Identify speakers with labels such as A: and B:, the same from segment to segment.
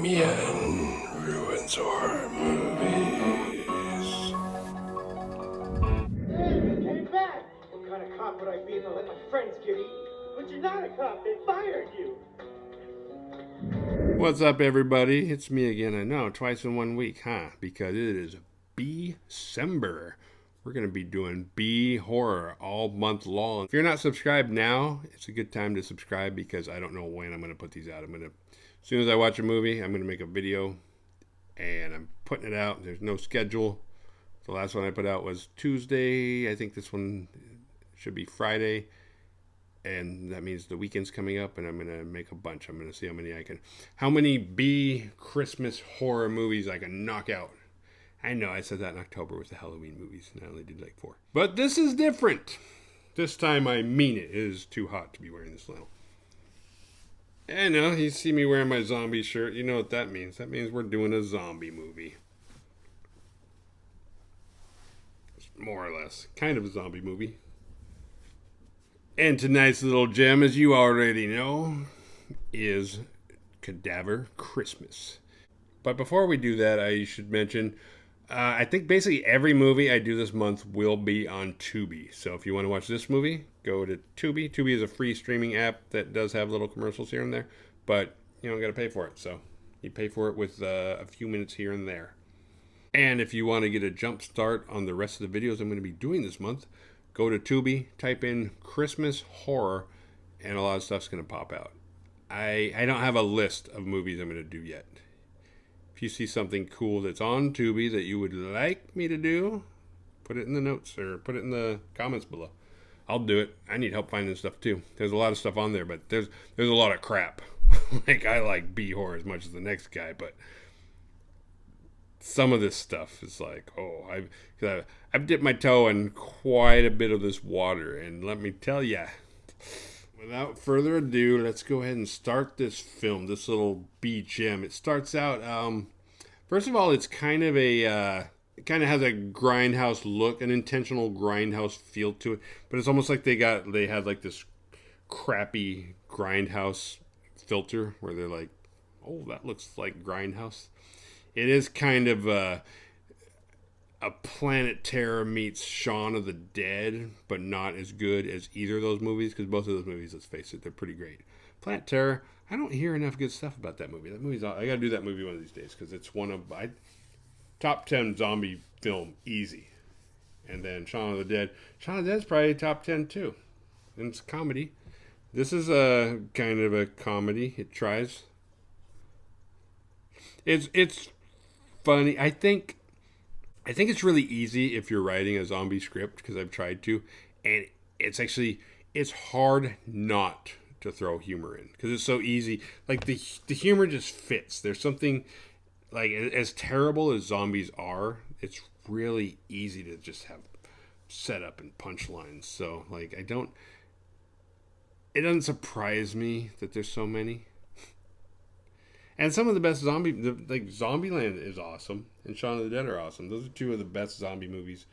A: Damien ruins horror movies.
B: Hey, you came back! What kind of cop would I be if I let my friends get eaten? But you're not a cop, they fired you!
A: What's up, everybody? It's me again. I know, twice in 1 week, huh? Because it is B-Sember. We're going to be doing B-horror all month long. If you're not subscribed now, it's a good time to subscribe because I don't know when I'm going to put these out. As soon as I watch a movie, I'm going to make a video and I'm putting it out. There's no schedule. The last one I put out was Tuesday. I think this one should be Friday. And that means the weekend's coming up and I'm going to make a bunch. I'm going to see how many B Christmas horror movies I can knock out. I know I said that in October with the Halloween movies and I only did like 4. But this is different. This time I mean it. It is too hot to be wearing this flannel. I know, you see me wearing my zombie shirt. You know what that means. That means we're doing a zombie movie. More or less. Kind of a zombie movie. And tonight's little gem, as you already know, is Cadaver Christmas. But before we do that, I should mention, I think basically every movie I do this month will be on Tubi. So if you want to watch this movie, go to Tubi. Tubi is a free streaming app that does have little commercials here and there, but you don't got to pay for it. So you pay for it with a few minutes here and there. And if you want to get a jump start on the rest of the videos I'm going to be doing this month, go to Tubi, type in Christmas horror, and a lot of stuff's going to pop out. I don't have a list of movies I'm going to do yet. If you see something cool that's on Tubi that you would like me to do, put it in the notes or put it in the comments below. I'll do it. I need help finding stuff too. There's a lot of stuff on there, but there's a lot of crap. Like, I like B-horror as much as the next guy, but some of this stuff is like, I've dipped my toe in quite a bit of this water, and let me tell ya, without further ado, let's go ahead and start this film, this little B gem. It starts out, first of all, it's kind of it kind of has a grindhouse look, an intentional grindhouse feel to it, but it's almost like they had like this crappy grindhouse filter where they're like, oh, that looks like grindhouse. It is kind of a Planet Terror meets Shaun of the Dead, but not as good as either of those movies, because both of those movies, let's face it, they're pretty great. Planet Terror, I don't hear enough good stuff about that movie. I gotta do that movie one of these days, because it's one of my top 10 zombie film, easy. And then Shaun of the Dead. Shaun of the Dead's probably top 10 too. And it's a comedy. This is a kind of a comedy. It tries. It's funny. I think it's really easy if you're writing a zombie script, because I've tried to, and it's hard not to throw humor in, because it's so easy. Like, the humor just fits. There's something, like, as terrible as zombies are, it's really easy to just have setup and punchlines. So, like, it doesn't surprise me that there's so many. And some of the best Zombieland is awesome, and Shaun of the Dead are awesome. Those are two of the best zombie movies.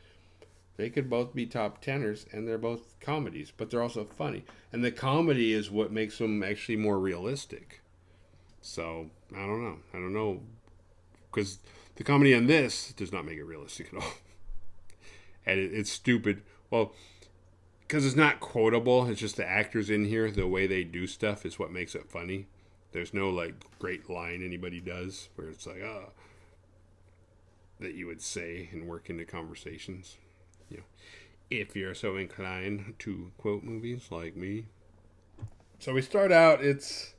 A: They could both be top 10ers, and they're both comedies, but they're also funny. And the comedy is what makes them actually more realistic. So, I don't know. Because the comedy on this does not make it realistic at all. And it's stupid. Well, because it's not quotable, it's just the actors in here, the way they do stuff is what makes it funny. There's no, like, great line anybody does where it's like, that you would say and work into conversations. You know, if you're so inclined to quote movies like me. So we start out, it's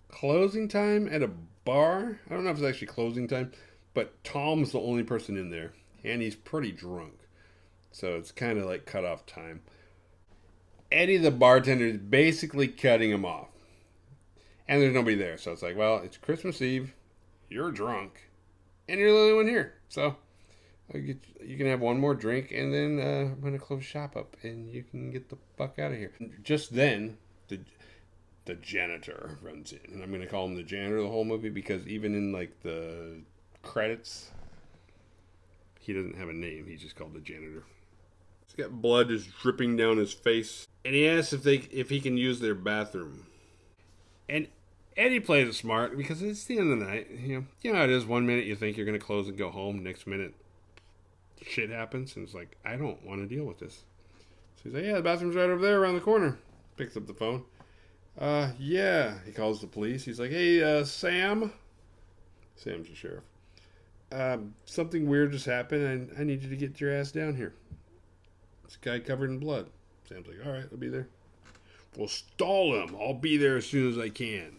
A: closing time at a bar. I don't know if it's actually closing time, but Tom's the only person in there, and he's pretty drunk. So it's kind of like cut-off time. Eddie, the bartender, is basically cutting him off. And there's nobody there. So it's like, well, it's Christmas Eve. You're drunk. And you're the only one here. So you can have one more drink. And then I'm going to close shop up. And you can get the fuck out of here. Just then, the janitor runs in. And I'm going to call him the janitor the whole movie. Because even in, like, the credits, he doesn't have a name. He's just called the janitor. He's got blood just dripping down his face. And he asks if he can use their bathroom. And Eddie plays it smart because it's the end of the night. You know how it is. 1 minute you think you're going to close and go home. Next minute, shit happens. And it's like, I don't want to deal with this. So he's like, yeah, the bathroom's right over there around the corner. Picks up the phone. Yeah. He calls the police. He's like, hey, Sam. Sam's the sheriff. Something weird just happened, and I need you to get your ass down here. This guy covered in blood. Sam's like, all right, I'll be there. Well, stall him. I'll be there as soon as I can.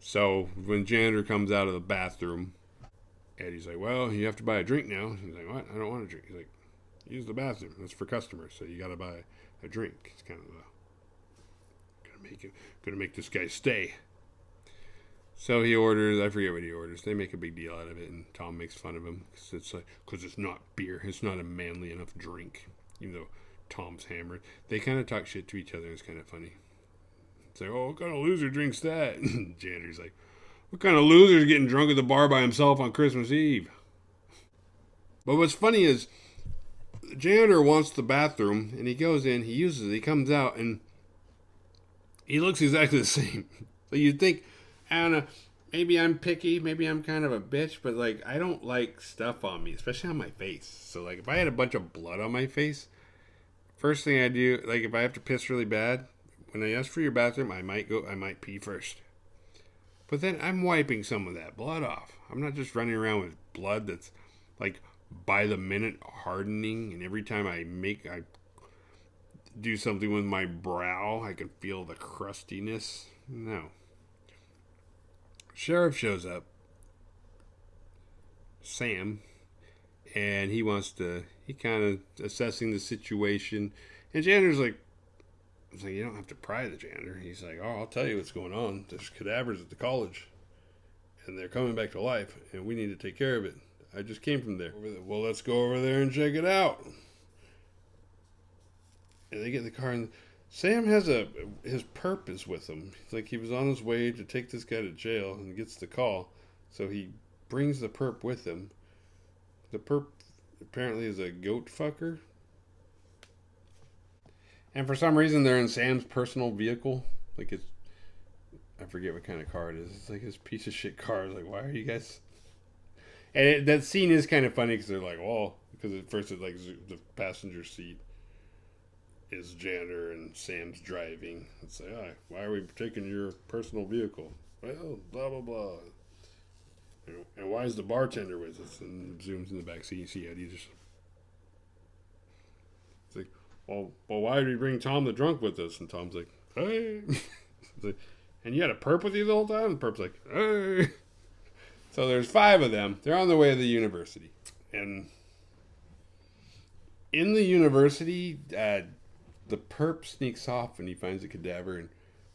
A: So when janitor comes out of the bathroom, Eddie's like, well, you have to buy a drink now. He's like, what? I don't want a drink. He's like, use the bathroom. That's for customers, so you got to buy a drink. It's kind of gonna make this guy stay. So he orders, I forget what he orders. They make a big deal out of it, and Tom makes fun of him because it's not beer. It's not a manly enough drink, even though Tom's hammered. They kind of talk shit to each other. It's kind of funny. It's like, oh, what kind of loser drinks that? And janitor's like, what kind of loser's getting drunk at the bar by himself on Christmas Eve? But what's funny is, the janitor wants the bathroom, and he goes in, he uses it, he comes out, and he looks exactly the same. So you'd think, I don't know, maybe I'm picky, maybe I'm kind of a bitch, but like, I don't like stuff on me, especially on my face. So like, if I had a bunch of blood on my face, first thing I do, like if I have to piss really bad, when I ask for your bathroom, I might pee first. But then I'm wiping some of that blood off. I'm not just running around with blood that's like by the minute hardening, and every time I do something with my brow, I can feel the crustiness. No. Sheriff shows up, Sam, and he kind of assessing the situation, and janitor's like, you don't have to pry the janitor. He's like, oh, I'll tell you what's going on. There's cadavers at the college, and they're coming back to life, and we need to take care of it. I just came from there. Well, let's go over there and check it out. And they get in the car, and Sam has his perp is with him. It's like he was on his way to take this guy to jail and gets the call. So he brings the perp with him. The perp apparently is a goat fucker. And for some reason they're in Sam's personal vehicle. Like I forget what kind of car it is. It's like this piece of shit car. It's like, why are you guys... And that scene is kind of funny because they're like, well, because at first it's like the passenger seat is janitor and Sam's driving. It's like, oh, why are we taking your personal vehicle? Well, blah, blah, blah. And why is the bartender with us? And zooms in the back seat. You see Eddie just... It's like, well, why did we bring Tom the drunk with us? And Tom's like, hey. It's like, and you had a perp with you the whole time? And the perp's like, hey. So there's 5 of them. They're on their way to the university. And in the university, the perp sneaks off and he finds a cadaver, and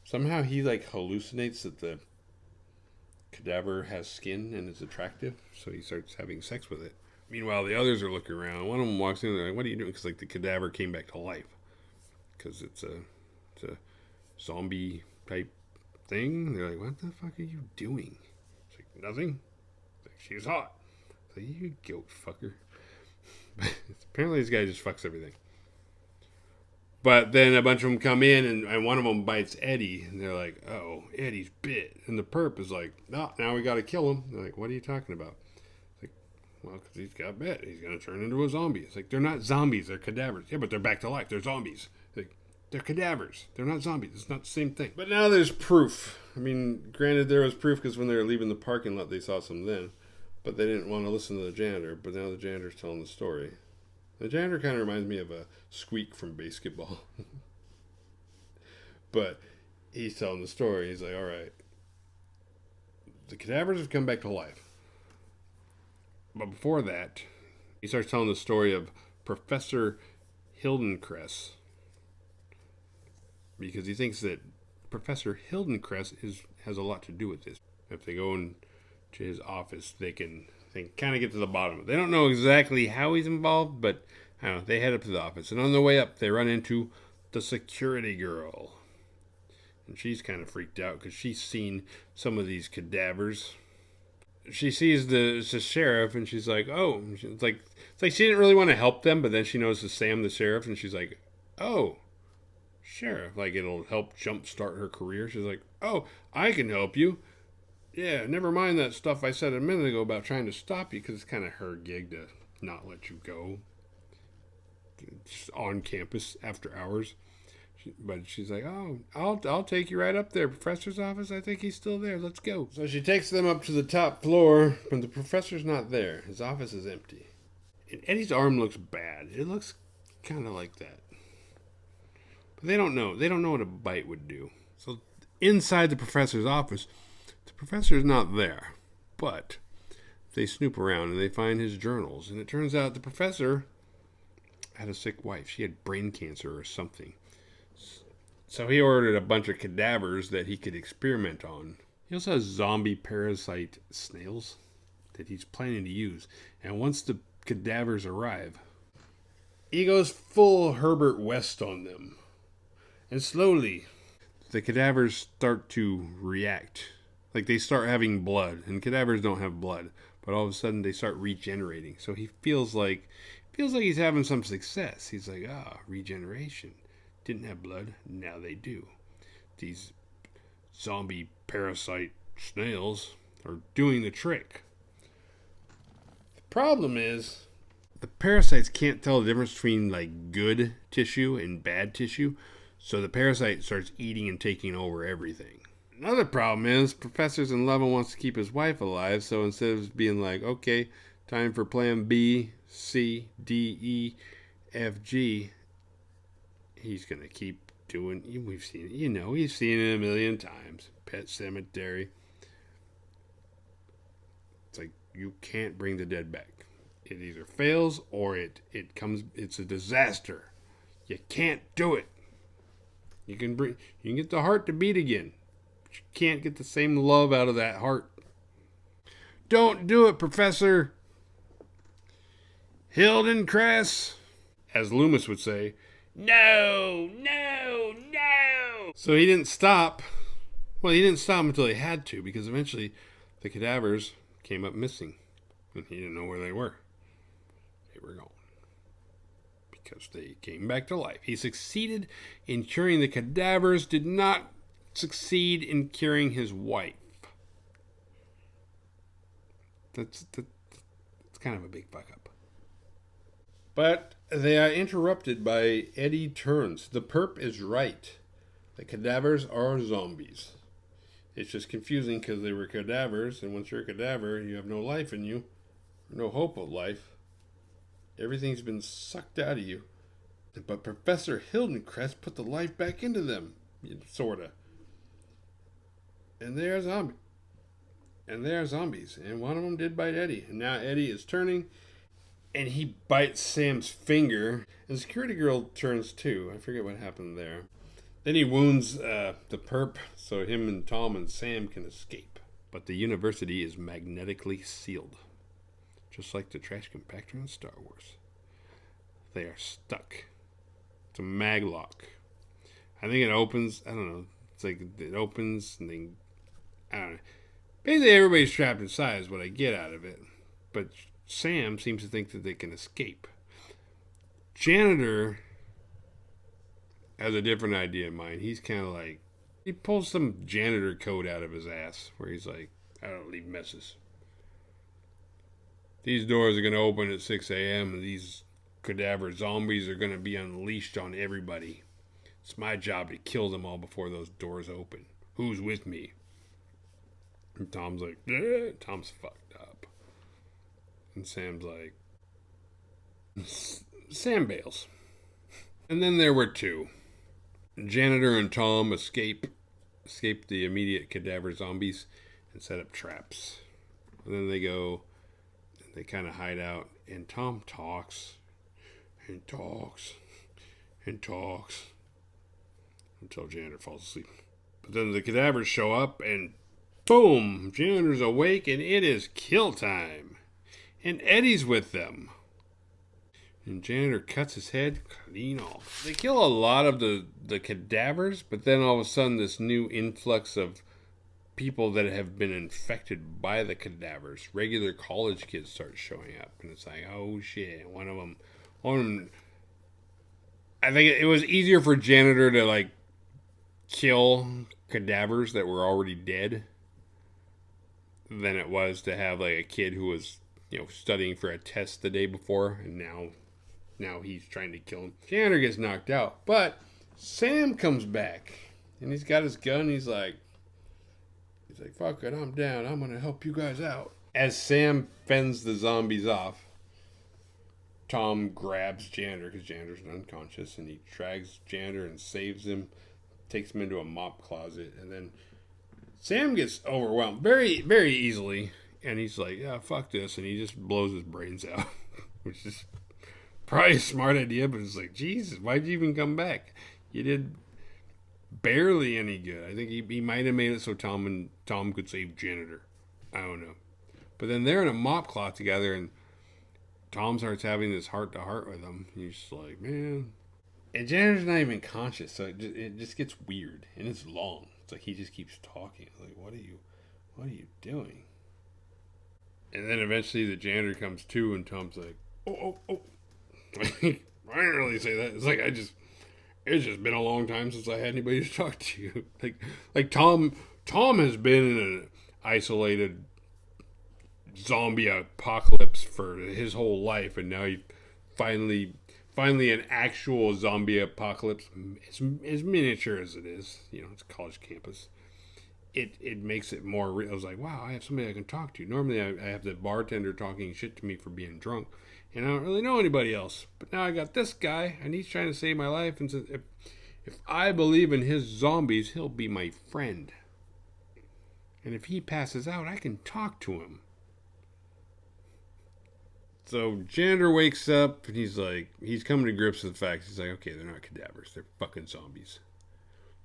A: somehow he like hallucinates that the cadaver has skin and is attractive, so he starts having sex with it. Meanwhile, the others are looking around. One of them walks in and they're like, what are you doing? Because like the cadaver came back to life. Because it's a zombie type thing. They're like, what the fuck are you doing? It's like, nothing. It's like, she's hot. It's like, you goat fucker. Apparently this guy just fucks everything. But then a bunch of them come in, and one of them bites Eddie, and they're like, oh, Eddie's bit. And the perp is like, no, now we got to kill him. They're like, what are you talking about? It's like, well, because he's got bit. He's going to turn into a zombie. It's like, they're not zombies, they're cadavers. Yeah, but they're back to life. They're zombies. It's like, they're cadavers. They're not zombies. It's not the same thing. But now there's proof. I mean, granted, there was proof because when they were leaving the parking lot, they saw some then. But they didn't want to listen to the janitor. But now the janitor's telling the story. The janitor kind of reminds me of a Squeak from Basketball. But he's telling the story. He's like, all right, the cadavers have come back to life. But before that, he starts telling the story of Professor Hildencrest. Because he thinks that Professor Hildencrest has a lot to do with this. If they go into his office, they can kind of get to the bottom of it. They don't know exactly how he's involved, but I don't know, they head up to the office. And on the way up, they run into the security girl. And she's kind of freaked out because she's seen some of these cadavers. She sees the sheriff, and she's like, oh. It's like she didn't really want to help them, but then she knows it's Sam the sheriff, and she's like, oh, Sure, like it'll help jumpstart her career. She's like, oh, I can help you. Yeah, never mind that stuff I said a minute ago about trying to stop you, because it's kind of her gig to not let you go. Just on campus after hours. But she's like, oh, I'll take you right up there. Professor's office, I think he's still there. Let's go. So she takes them up to the top floor, but the professor's not there. His office is empty. And Eddie's arm looks bad. It looks kind of like that. But they don't know. They don't know what a bite would do. So inside the professor's office, the professor's not there. But they snoop around and they find his journals. And it turns out the professor had a sick wife. She had brain cancer or something. So he ordered a bunch of cadavers that he could experiment on. He also has zombie parasite snails that he's planning to use. And once the cadavers arrive, he goes full Herbert West on them. And slowly, the cadavers start to react. Like they start having blood. And cadavers don't have blood. But all of a sudden they start regenerating. So he feels like he's having some success. He's like, regeneration. Didn't have blood, now they do. These zombie parasite snails are doing the trick. The problem is, the parasites can't tell the difference between like good tissue and bad tissue, so the parasite starts eating and taking over everything. Another problem is, Professor's in love and wants to keep his wife alive, so instead of being like, okay, time for plan B, C, D, E, F, G, he's going to keep doing, we've seen it, we've seen it a million times. Pet Cemetery. It's like, you can't bring the dead back. It either fails or it's a disaster. You can't do it. You can get the heart to beat again, but you can't get the same love out of that heart. Don't do it, Professor Hildencrest. As Loomis would say, no, no, no. So he didn't stop. Well, he didn't stop until he had to, because eventually the cadavers came up missing. And he didn't know where they were. They were gone. Because they came back to life. He succeeded in curing the cadavers, did not succeed in curing his wife. That's kind of a big fuck up. But they are interrupted by Eddie turns. The perp is right. The cadavers are zombies. It's just confusing because they were cadavers, and once you're a cadaver, you have no life in you, no hope of life. Everything's been sucked out of you. But Professor Hildencrest put the life back into them, sorta. And they are zombies. And one of them did bite Eddie. And now Eddie is turning, and he bites Sam's finger. And the security girl turns too. I forget what happened there. Then he wounds the perp so him and Tom and Sam can escape. But the university is magnetically sealed. Just like the trash compactor in Star Wars. They are stuck. It's a mag lock. I think it opens, I don't know. It's like it opens and then, I don't know. Basically everybody's trapped inside is what I get out of it. But Sam seems to think that they can escape. Janitor has a different idea in mind. He's kind of like, he pulls some janitor code out of his ass where he's like, I don't leave messes. These doors are going to open at 6 a.m. and these cadaver zombies are going to be unleashed on everybody. It's my job to kill them all before those doors open. Who's with me? And Tom's like, Tom's fucked up. And Sam's like, Sam bails. And then there were two. Janitor and Tom escape the immediate cadaver zombies and set up traps. And then they kind of hide out, and Tom talks and talks and talks until Janitor falls asleep. But then the cadavers show up, and boom, Janitor's awake, and it is kill time. And Eddie's with them. And Janitor cuts his head clean off. They kill a lot of the cadavers, but then all of a sudden this new influx of people that have been infected by the cadavers, regular college kids, start showing up. And it's like, oh shit, one of them, I think it was easier for Janitor to like kill cadavers that were already dead than it was to have like a kid who was, studying for a test the day before, and now he's trying to kill him. Janitor gets knocked out, but Sam comes back and he's got his gun. He's like, fuck it, I'm down. I'm gonna help you guys out. As Sam fends the zombies off, Tom grabs Janitor because Janitor's unconscious, and he drags Janitor and saves him, takes him into a mop closet, and then Sam gets overwhelmed very, very easily, and he's like, yeah, fuck this, and he just blows his brains out, which is probably a smart idea, but it's like, Jesus, why'd you even come back? You did barely any good. I think he might have made it so Tom could save Janitor. I don't know. But then they're in a mop closet together, and Tom starts having this heart-to-heart with him. He's just like, man. And Janitor's not even conscious, so it just gets weird, and it's long. It's like he just keeps talking. Like, what are you doing? And then eventually the Janitor comes to, and Tom's like, oh. I didn't really say that. It's like it's just been a long time since I had anybody to talk to. Like Tom has been in an isolated zombie apocalypse for his whole life, and now he finally an actual zombie apocalypse, as miniature as it is, it's a college campus. It makes it more real. I was like, wow, I have somebody I can talk to. Normally I have the bartender talking shit to me for being drunk, and I don't really know anybody else. But now I got this guy, and he's trying to save my life, and says, if I believe in his zombies, he'll be my friend. And if he passes out, I can talk to him. So Janitor wakes up, and he's coming to grips with the fact. He's like, okay, they're not cadavers. They're fucking zombies.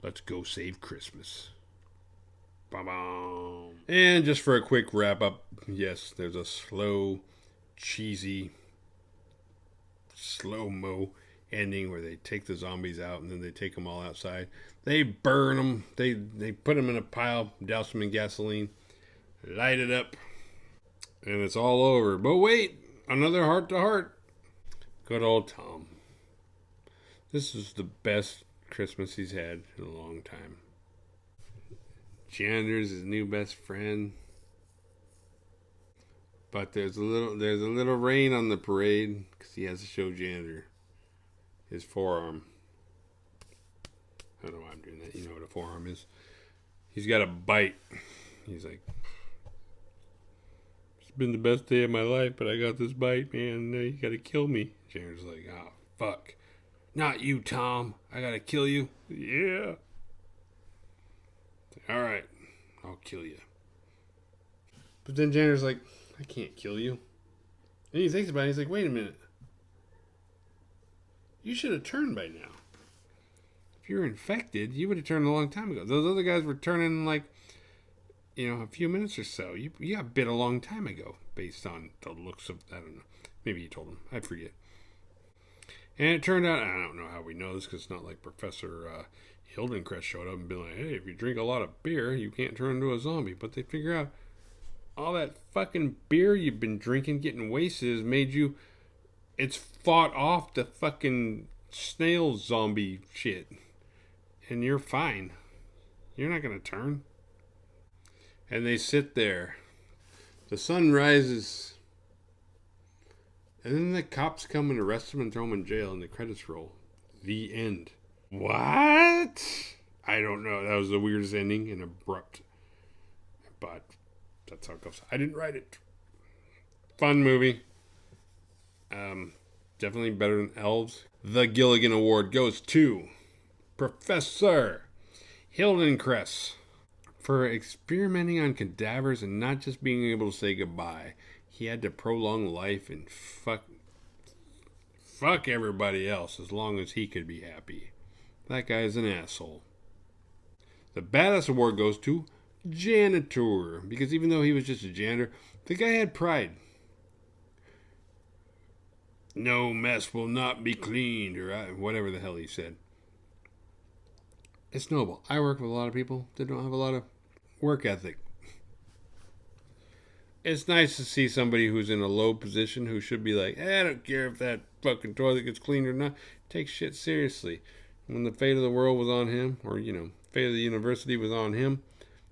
A: Let's go save Christmas. Ba-bam. And just for a quick wrap up, yes, there's a slow, cheesy, slow-mo ending where they take the zombies out, and then they take them all outside. They burn them. They put them in a pile, douse them in gasoline, light it up, and it's all over. But wait! Another heart-to-heart. Good old Tom. This is the best Christmas he's had in a long time. Janitor's his new best friend. But there's a little rain on the parade because he has to show Janitor his forearm. I don't know why I'm doing that. You know what a forearm is. He's got a bite. He's like, been the best day of my life, but I got this bite, man. Now you gotta kill me. Janitor's like, oh, fuck. Not you, Tom. I gotta kill you. Yeah. Alright. I'll kill you. But then Janitor's like, I can't kill you. And he thinks about it. He's like, wait a minute. You should have turned by now. If you're infected, you would have turned a long time ago. Those other guys were turning like, a few minutes or so. You got bit a long time ago, based on the looks of, I don't know. Maybe you told him. I forget. And it turned out, I don't know how we know this, because it's not like Professor Hildencrest showed up and been like, hey, if you drink a lot of beer, you can't turn into a zombie. But they figure out all that fucking beer you've been drinking, getting wasted, has made you, it's fought off the fucking snail zombie shit. And you're fine. You're not going to turn. And they sit there. The sun rises. And then the cops come and arrest him and throw him in jail, and the credits roll. The end. What? I don't know. That was the weirdest ending and abrupt. But that's how it goes. I didn't write it. Fun movie. Definitely better than Elves. The Gilligan Award goes to Professor Hildencrest for experimenting on cadavers and not just being able to say goodbye. He had to prolong life and fuck everybody else as long as he could be happy. That guy's an asshole. The Badass Award goes to Janitor, because even though he was just a janitor, the guy had pride. No mess will not be cleaned, or whatever the hell he said. It's noble. I work with a lot of people that don't have a lot of work ethic. It's nice to see somebody who's in a low position who should be like, I don't care if that fucking toilet gets cleaned or not. Take shit seriously. When the fate of the world was on him, or, fate of the university was on him,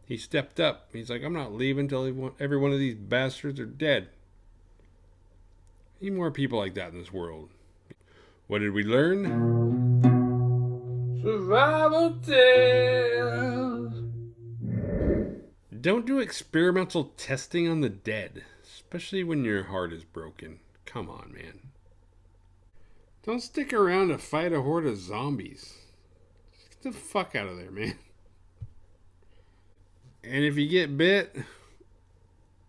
A: he stepped up. He's like, I'm not leaving until every one of these bastards are dead. Need more people like that in this world. What did we learn? Survival tales. Don't do experimental testing on the dead, especially when your heart is broken. Come on, man. Don't stick around to fight a horde of zombies. Get the fuck out of there, man. And if you get bit,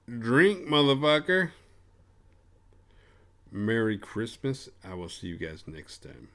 A: drink, motherfucker. Merry Christmas. I will see you guys next time.